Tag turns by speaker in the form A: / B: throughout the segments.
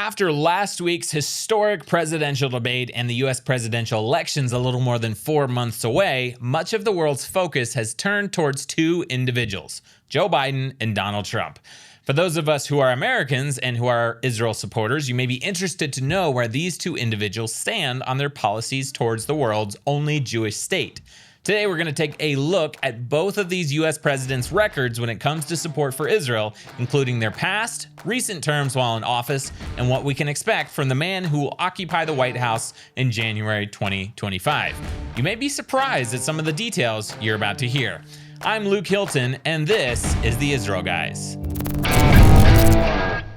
A: after last week's historic presidential debate and the U.S. presidential elections a little more than 4 months away, much of the world's focus has turned towards two individuals, Joe Biden and Donald Trump. For those of us who are Americans and who are Israel supporters, you may be interested to know where these two individuals stand on their policies towards the world's only Jewish state. Today, we're going to take a look at both of these U.S. presidents' records when it comes to support for Israel, including their past, recent terms while in office, and what we can expect from the man who will occupy the White House in January 2025. You may be surprised at some of the details you're about to hear. I'm Luke Hilton, and this is the Israel Guys.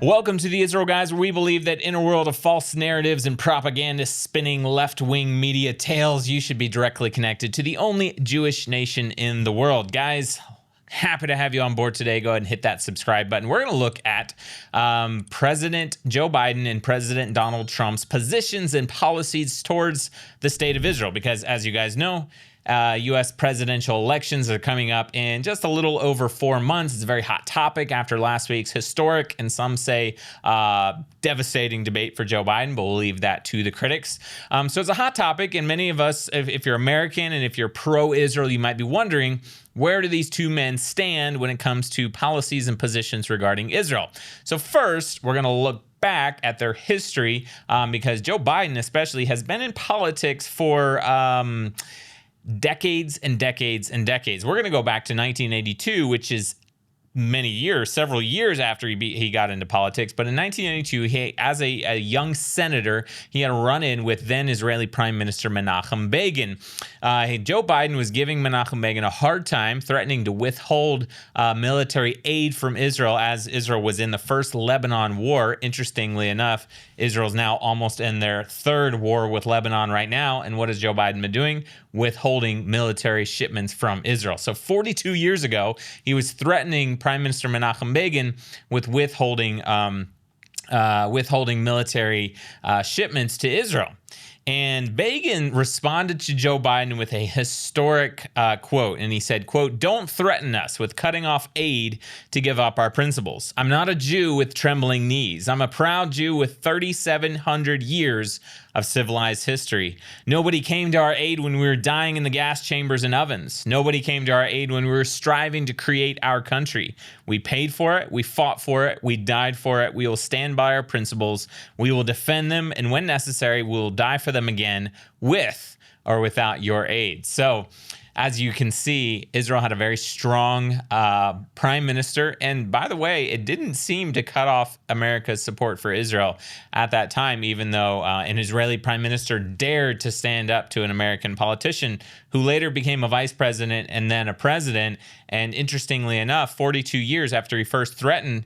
A: Welcome to the Israel Guys, where we believe that in a world of false narratives and propaganda spinning left-wing media tales, you should be directly connected to the only Jewish nation in the world. Guys, happy to have you on board today. Go ahead and hit that subscribe button. We're going to look at President Joe Biden and President Donald Trump's positions and policies towards the state of Israel, because as you guys know, U.S. presidential elections are coming up in just a little over 4 months. It's a very hot topic after last week's historic and some say devastating debate for Joe Biden, but we'll leave that to the critics. So it's a hot topic, and many of us, if you're American and if you're pro-Israel, you might be wondering, where do these two men stand when it comes to policies and positions regarding Israel? So first, we're going to look back at their history because Joe Biden especially has been in politics for decades and decades and decades. We're going to go back to 1982, which is many years, several years after he got into politics. But in 1982, as a young senator, he had a run-in with then Israeli Prime Minister Menachem Begin. Joe Biden was giving Menachem Begin a hard time, threatening to withhold military aid from Israel as Israel was in the first Lebanon war. Interestingly enough, Israel's now almost in their third war with Lebanon right now. And what has Joe Biden been doing? Withholding military shipments from Israel. So 42 years ago, he was threatening Prime Minister Menachem Begin with withholding military shipments to Israel. And Begin responded to Joe Biden with a historic quote, and he said, quote, "Don't threaten us with cutting off aid to give up our principles. I'm not a Jew with trembling knees. I'm a proud Jew with 3,700 years of civilized history. Nobody came to our aid when we were dying in the gas chambers and ovens. Nobody came to our aid when we were striving to create our country. We paid for it, we fought for it, we died for it. We will stand by our principles. We will defend them, and when necessary, we will die for them again, with or without your aid." So, as you can see, Israel had a very strong prime minister. And by the way, it didn't seem to cut off America's support for Israel at that time, even though an Israeli prime minister dared to stand up to an American politician who later became a vice president and then a president. And interestingly enough, 42 years after he first threatened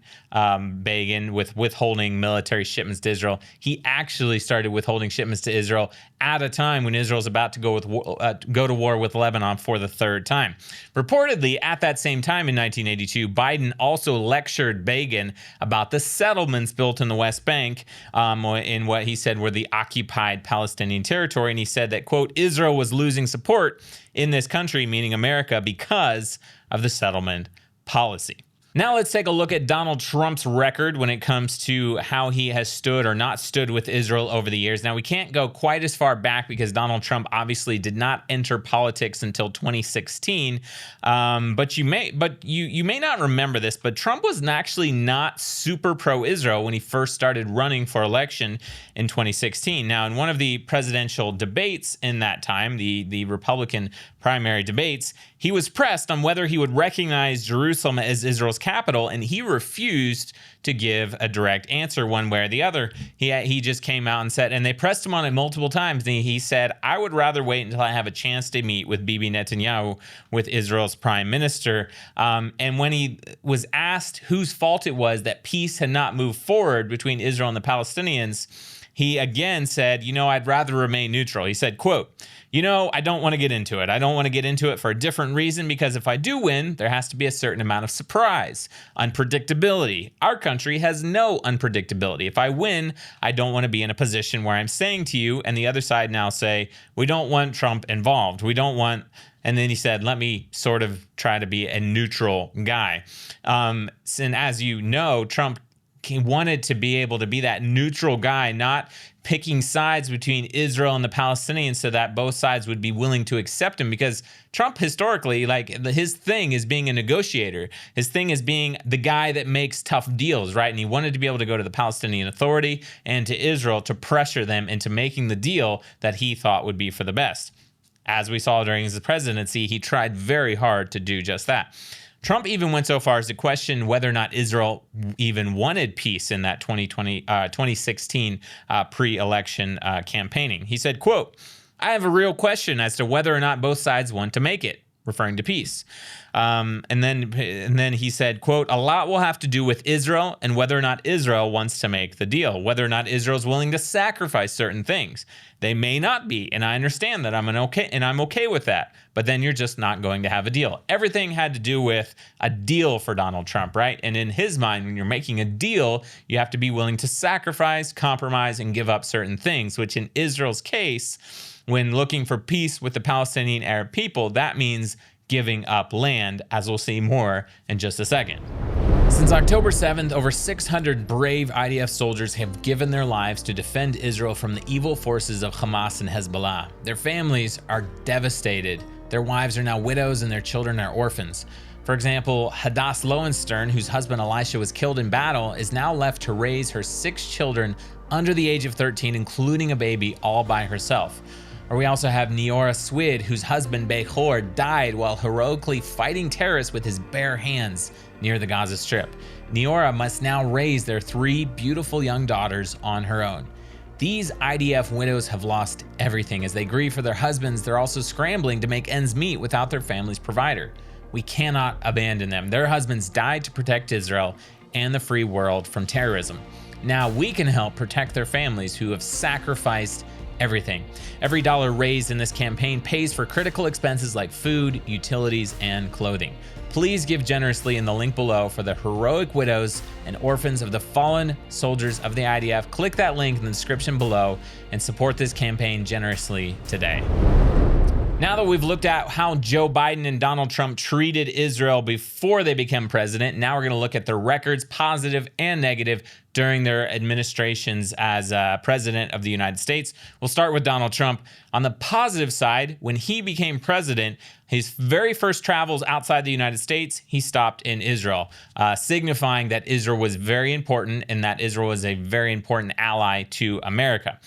A: Begin with withholding military shipments to Israel, he actually started withholding shipments to Israel at a time when Israel's about to go to war with Lebanon for the third time. Reportedly, at that same time in 1982, Biden also lectured Begin about the settlements built in the West Bank in what he said were the occupied Palestinian territory. And he said that, quote, "Israel was losing support in this country," meaning America, because of the settlement policy. Now let's take a look at Donald Trump's record when it comes to how he has stood or not stood with Israel over the years. Now, we can't go quite as far back because Donald Trump obviously did not enter politics until 2016. But you may not remember this, but Trump was actually not super pro-Israel when he first started running for election in 2016. Now, in one of the presidential debates in that time, the Republican primary debates, he was pressed on whether he would recognize Jerusalem as Israel's capital, and he refused to give a direct answer one way or the other. He just came out and said, and they pressed him on it multiple times, and he said, "I would rather wait until I have a chance to meet with Bibi Netanyahu, with Israel's prime minister." And when he was asked whose fault it was that peace had not moved forward between Israel and the Palestinians, he again said, "I'd rather remain neutral." He said, quote, "I don't want to get into it. I don't want to get into it for a different reason, because if I do win, there has to be a certain amount of surprise, unpredictability. Our country has no unpredictability. If I win, I don't want to be in a position where I'm saying to you and the other side now say, we don't want Trump involved. We don't want..." And then he said, "Let me sort of try to be a neutral guy." And as you know, Trump he wanted to be able to be that neutral guy, not picking sides between Israel and the Palestinians so that both sides would be willing to accept him, because Trump historically, his thing is being a negotiator. His thing is being the guy that makes tough deals, right? And he wanted to be able to go to the Palestinian Authority and to Israel to pressure them into making the deal that he thought would be for the best. As we saw during his presidency, he tried very hard to do just that. Trump even went so far as to question whether or not Israel even wanted peace in that 2016 pre-election campaigning. He said, quote, "I have a real question as to whether or not both sides want to make it," referring to peace. And then he said, quote, "A lot will have to do with Israel and whether or not Israel wants to make the deal, whether or not Israel's willing to sacrifice certain things. They may not be, and I understand that. I'm okay with that. But then you're just not going to have a deal." Everything had to do with a deal for Donald Trump, right? And in his mind, when you're making a deal, you have to be willing to sacrifice, compromise, and give up certain things, which in Israel's case, when looking for peace with the Palestinian Arab people, that means giving up land, as we'll see more in just a second. Since October 7th, over 600 brave IDF soldiers have given their lives to defend Israel from the evil forces of Hamas and Hezbollah. Their families are devastated. Their wives are now widows and their children are orphans. For example, Hadass Lowenstern, whose husband Elisha was killed in battle, is now left to raise her 6 children under the age of 13, including a baby, all by herself. Or we also have Neora Swid, whose husband Behor died while heroically fighting terrorists with his bare hands near the Gaza Strip. Neora must now raise their 3 beautiful young daughters on her own. These IDF widows have lost everything. As they grieve for their husbands, they're also scrambling to make ends meet without their family's provider. We cannot abandon them. Their husbands died to protect Israel and the free world from terrorism. Now we can help protect their families who have sacrificed everything. Every dollar raised in this campaign pays for critical expenses like food, utilities, and clothing. Please give generously in the link below for the heroic widows and orphans of the fallen soldiers of the IDF. Click that link in the description below and support this campaign generously today. Now that we've looked at how Joe Biden and Donald Trump treated Israel before they became president, now we're going to look at their records, positive and negative, during their administrations as president of the United States. We'll start with Donald Trump. On the positive side, when he became president, his very first travels outside the United States, he stopped in Israel, signifying that Israel was very important and that Israel was a very important ally to America.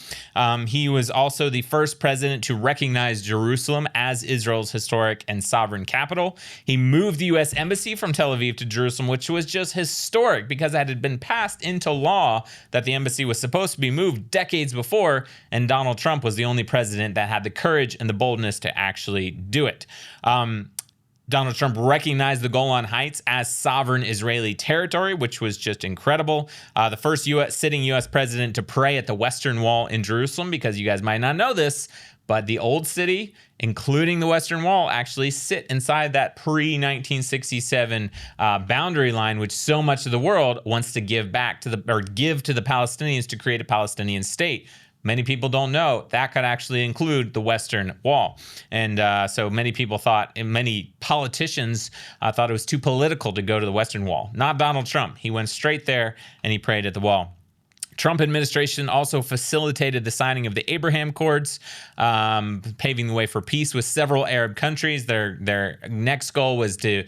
A: He was also the first president to recognize Jerusalem as Israel's historic and sovereign capital. He moved the U.S. Embassy from Tel Aviv to Jerusalem, which was just historic because that had been passed into law that the embassy was supposed to be moved decades before, and Donald Trump was the only president that had the courage and the boldness to actually do it. Donald Trump recognized the Golan Heights as sovereign Israeli territory, which was just incredible. The first sitting U.S. president to pray at the Western Wall in Jerusalem, because you guys might not know this, but the old city, including the Western Wall, actually sit inside that pre-1967 boundary line, which so much of the world wants to give to the Palestinians to create a Palestinian state. Many people don't know that could actually include the Western Wall. And so many people thought, and many politicians thought it was too political to go to the Western Wall. Not Donald Trump. He went straight there and he prayed at the wall. Trump administration also facilitated the signing of the Abraham Accords, paving the way for peace with several Arab countries. Their next goal was to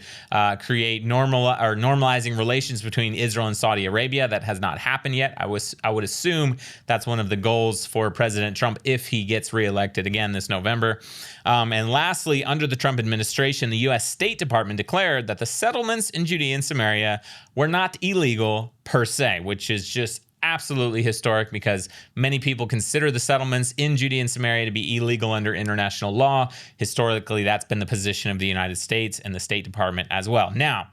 A: create normalizing relations between Israel and Saudi Arabia. That has not happened yet. I would assume that's one of the goals for President Trump if he gets reelected again this November. And lastly, under the Trump administration, the U.S. State Department declared that the settlements in Judea and Samaria were not illegal per se, which is just absolutely historic because many people consider the settlements in Judea and Samaria to be illegal under international law. Historically, that's been the position of the United States and the State Department as well. Now,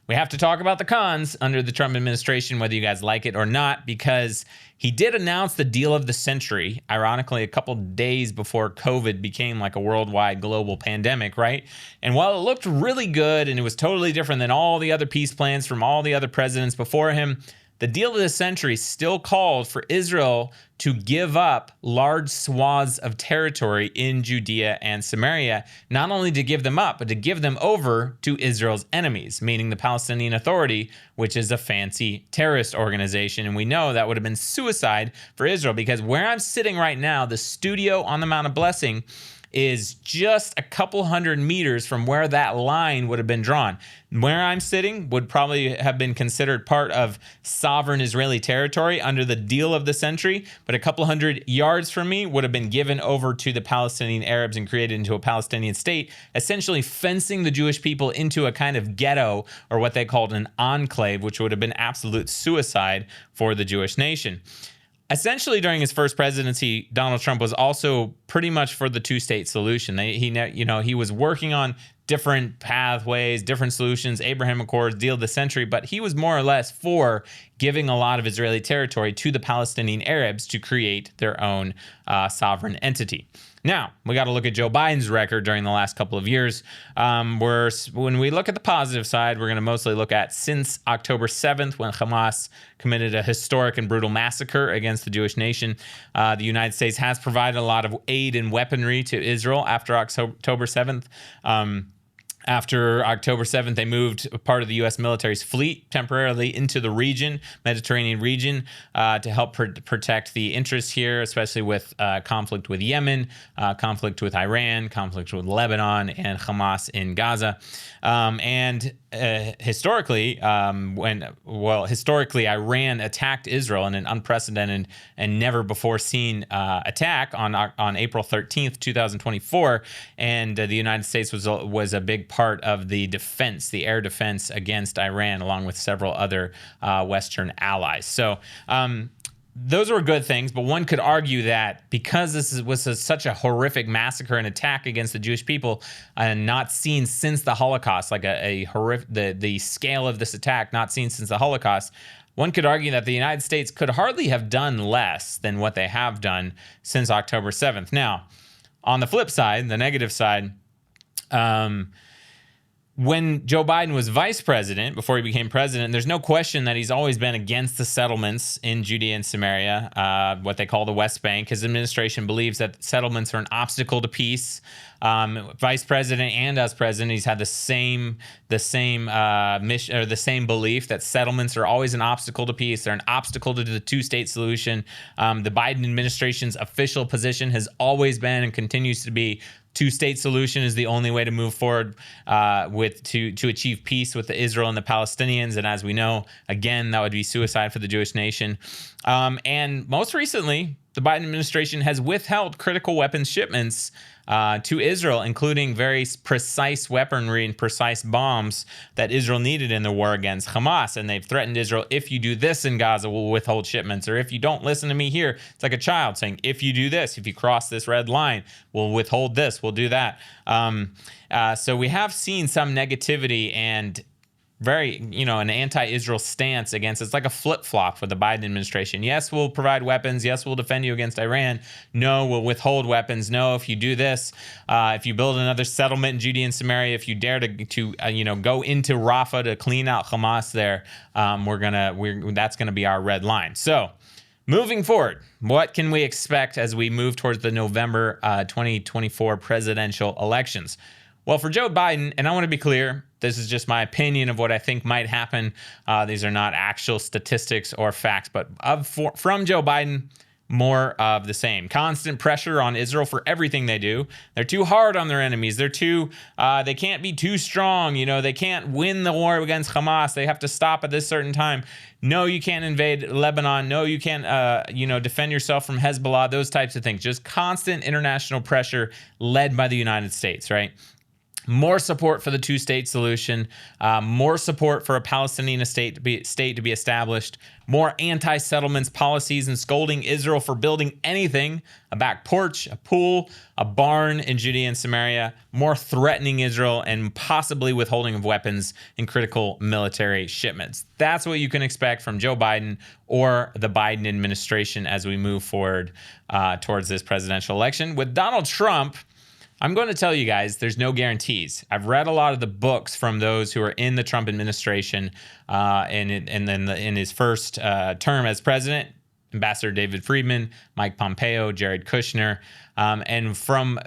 A: we have to talk about the cons under the Trump administration, whether you guys like it or not, because he did announce the deal of the century, ironically, a couple days before COVID became like a worldwide global pandemic, right? And while it looked really good and it was totally different than all the other peace plans from all the other presidents before him, the deal of the century still called for Israel to give up large swaths of territory in Judea and Samaria, not only to give them up, but to give them over to Israel's enemies, meaning the Palestinian Authority, which is a fancy terrorist organization. And we know that would have been suicide for Israel, because where I'm sitting right now, the studio on the Mount of Blessing, is just a couple hundred meters from where that line would have been drawn. Where I'm sitting would probably have been considered part of sovereign Israeli territory under the deal of the century, but a couple hundred yards from me would have been given over to the Palestinian Arabs and created into a Palestinian state, essentially fencing the Jewish people into a kind of ghetto, or what they called an enclave, which would have been absolute suicide for the Jewish nation. Essentially, during his first presidency, Donald Trump was also pretty much for the two-state solution. He was working on different pathways, different solutions, Abraham Accords, deal of the century, but he was more or less for giving a lot of Israeli territory to the Palestinian Arabs to create their own sovereign entity. Now, we got to look at Joe Biden's record during the last couple of years. When we look at the positive side, we're going to mostly look at since October 7th, when Hamas committed a historic and brutal massacre against the Jewish nation. The United States has provided a lot of aid and weaponry to Israel after October 7th. After October 7th, they moved part of the U.S. military's fleet temporarily into the region, Mediterranean region, to help protect the interests here, especially with conflict with Yemen, conflict with Iran, conflict with Lebanon, and Hamas in Gaza. Historically, Iran attacked Israel in an unprecedented and never before seen attack on April 13th, 2024, and the United States was a big part of the defense, the air defense against Iran, along with several other Western allies. So those were good things, but one could argue that because this was such a horrific massacre and attack against the Jewish people, and not seen since the Holocaust, like the scale of this attack not seen since the Holocaust, one could argue that the United States could hardly have done less than what they have done since October 7th. Now, on the flip side, the negative side, when Joe Biden was vice president, before he became president, there's no question that he's always been against the settlements in Judea and Samaria, what they call the West Bank. His administration believes that settlements are an obstacle to peace. Vice president and as president, he's had the same mission, or the same belief, that settlements are always an obstacle to peace. They're an obstacle to the two-state solution. The Biden administration's official position has always been and continues to be two-state solution is the only way to move forward to achieve peace with Israel and the Palestinians. And as we know, again, that would be suicide for the Jewish nation. And most recently, the Biden administration has withheld critical weapons shipments to Israel, including very precise weaponry and precise bombs that Israel needed in the war against Hamas. And they've threatened Israel, if you do this in Gaza, we'll withhold shipments. Or if you don't listen to me here, it's like a child saying, if you do this, if you cross this red line, we'll withhold this, we'll do that. So we have seen some negativity and very, an anti-Israel stance against. It's like a flip-flop for the Biden administration. Yes, we'll provide weapons. Yes, we'll defend you against Iran. No, we'll withhold weapons. No, if you do this, if you build another settlement in Judea and Samaria, if you dare to go into Rafah to clean out Hamas there, that's gonna be our red line. So, moving forward, what can we expect as we move towards the November 2024 presidential elections? Well, for Joe Biden, and I want to be clear, this is just my opinion of what I think might happen. These are not actual statistics or facts, but from Joe Biden, more of the same. Constant pressure on Israel for everything they do. They're too hard on their enemies. They can't be too strong. They can't win the war against Hamas. They have to stop at this certain time. No, you can't invade Lebanon. No, you can't, defend yourself from Hezbollah, those types of things. Just constant international pressure led by the United States, right? More support for the two-state solution, more support for a Palestinian state to be established, more anti-settlements policies and scolding Israel for building anything, a back porch, a pool, a barn in Judea and Samaria, more threatening Israel, and possibly withholding of weapons and critical military shipments. That's what you can expect from Joe Biden or the Biden administration as we move forward towards this presidential election. With Donald Trump, I'm going to tell you guys, there's no guarantees. I've read a lot of the books from those who are in the Trump administration, and then in his first term as president, Ambassador David Friedman, Mike Pompeo, Jared Kushner. And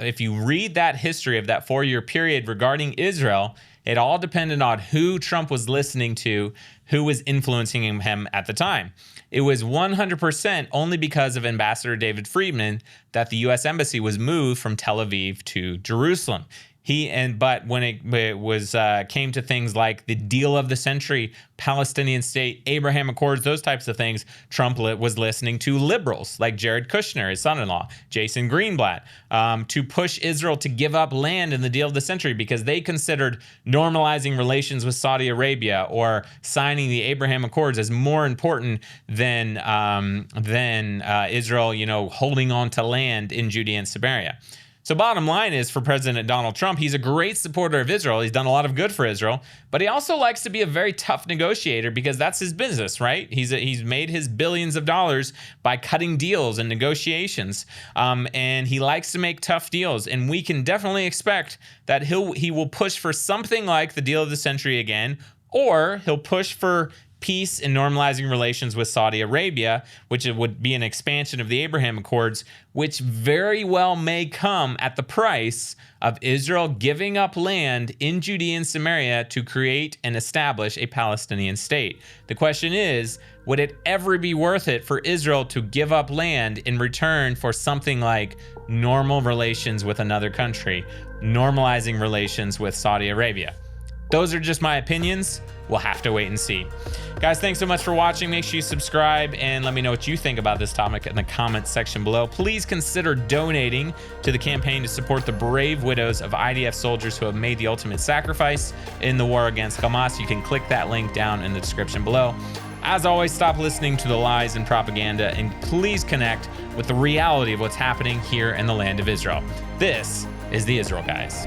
A: if you read that history of that 4-year period regarding Israel, it all depended on who Trump was listening to, who was influencing him at the time. It was 100% only because of Ambassador David Friedman that the U.S. Embassy was moved from Tel Aviv to Jerusalem. But when it was came to things like the deal of the century, Palestinian state, Abraham Accords, those types of things, Trump was listening to liberals like Jared Kushner, his son-in-law, Jason Greenblatt, to push Israel to give up land in the deal of the century because they considered normalizing relations with Saudi Arabia or signing the Abraham Accords as more important than Israel, holding on to land in Judea and Samaria. So bottom line is, for President Donald Trump, he's a great supporter of Israel. He's done a lot of good for Israel, but he also likes to be a very tough negotiator because that's his business, right? He's made his billions of dollars by cutting deals and negotiations, and he likes to make tough deals. And we can definitely expect that he will push for something like the deal of the century again, or he'll push for peace and normalizing relations with Saudi Arabia, which would be an expansion of the Abraham Accords, which very well may come at the price of Israel giving up land in Judea and Samaria to create and establish a Palestinian state. The question is, would it ever be worth it for Israel to give up land in return for something like normal relations with another country, normalizing relations with Saudi Arabia? Those are just my opinions. We'll have to wait and see. Guys, thanks so much for watching. Make sure you subscribe and let me know what you think about this topic in the comments section below. Please consider donating to the campaign to support the brave widows of IDF soldiers who have made the ultimate sacrifice in the war against Hamas. You can click that link down in the description below. As always, stop listening to the lies and propaganda, and please connect with the reality of what's happening here in the land of Israel. This is the Israel Guys.